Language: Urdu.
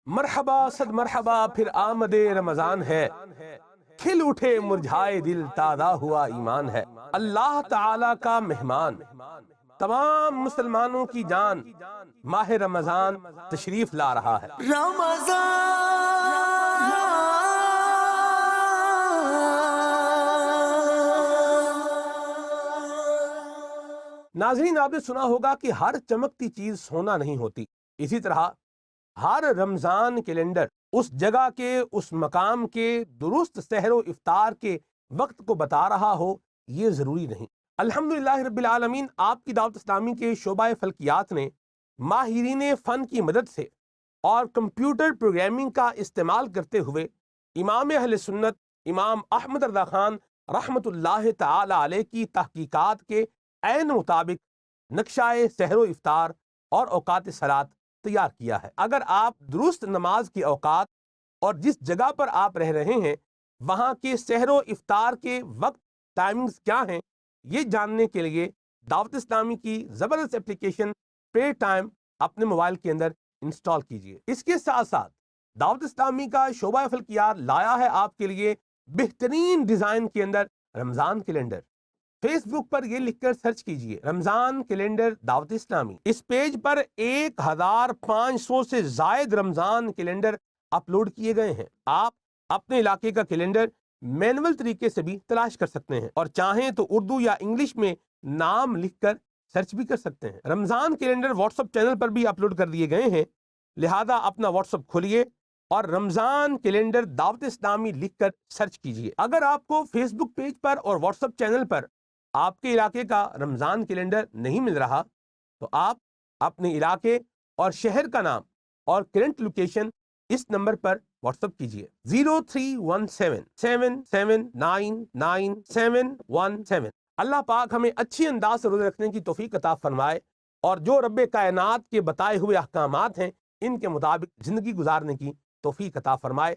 مرحبا صد مرحبا پھر آمد رمضان ہے، کھل اٹھے مرجھائے دل تازہ ہوا ایمان ہے۔ اللہ تعالی کا مہمان، تمام مسلمانوں کی جان، ماہ رمضان تشریف لا رہا ہے۔ ناظرین، آپ نے سنا ہوگا کہ ہر چمکتی چیز سونا نہیں ہوتی، اسی طرح ہر رمضان کیلنڈر اس جگہ کے، اس مقام کے درست سحر و افطار کے وقت کو بتا رہا ہو، یہ ضروری نہیں۔ الحمدللہ رب العالمین، آپ کی دعوت اسلامی کے شعبہ فلکیات نے ماہرین فن کی مدد سے اور کمپیوٹر پروگرامنگ کا استعمال کرتے ہوئے امام اہل سنت امام احمد رضا خان رحمۃ اللہ تعالی علیہ کی تحقیقات کے عین مطابق نقشہ سحر و افطار اور اوقات صلات تیار کیا ہے۔ اگر آپ درست نماز کے اوقات اور جس جگہ پر آپ رہ رہے ہیں وہاں کے سحر و افطار کے وقت ٹائمنگز کیا ہیں، یہ جاننے کے لیے دعوت اسلامی کی زبردست اپلیکیشن پرے ٹائم اپنے موبائل کے اندر انسٹال کیجئے۔ اس کے ساتھ ساتھ دعوت اسلامی کا شعبہ فلکیات لایا ہے آپ کے لیے بہترین ڈیزائن کے اندر رمضان کیلنڈر۔ فیس بک پر یہ لکھ کر سرچ کیجئے رمضان کیلنڈر دعوت اسلامی۔ اس پیج پر 1500 سے زائد رمضان کیلنڈر اپلوڈ کیے گئے ہیں۔ آپ اپنے علاقے کا کیلنڈر مینول طریقے سے بھی تلاش کر سکتے ہیں، اور چاہیں تو اردو یا انگلش میں نام لکھ کر سرچ بھی کر سکتے ہیں۔ رمضان کیلنڈر واٹس ایپ چینل پر بھی اپلوڈ کر دیے گئے ہیں، لہذا اپنا واٹس ایپ کھولیے اور رمضان کیلنڈر دعوت اسلامی لکھ کر سرچ کیجئے۔ اگر آپ کو فیس بک پیج پر اور واٹس ایپ چینل پر آپ کے علاقے کا رمضان کیلنڈر نہیں مل رہا تو آپ اپنے علاقے اور شہر کا نام اور کرنٹ لوکیشن اس نمبر پر واٹس ایپ کیجئے 031777999717۔ اللہ پاک ہمیں اچھی انداز سے روزے رکھنے کی توفیق عطا فرمائے اور جو رب کائنات کے بتائے ہوئے احکامات ہیں ان کے مطابق زندگی گزارنے کی توفیق عطا فرمائے۔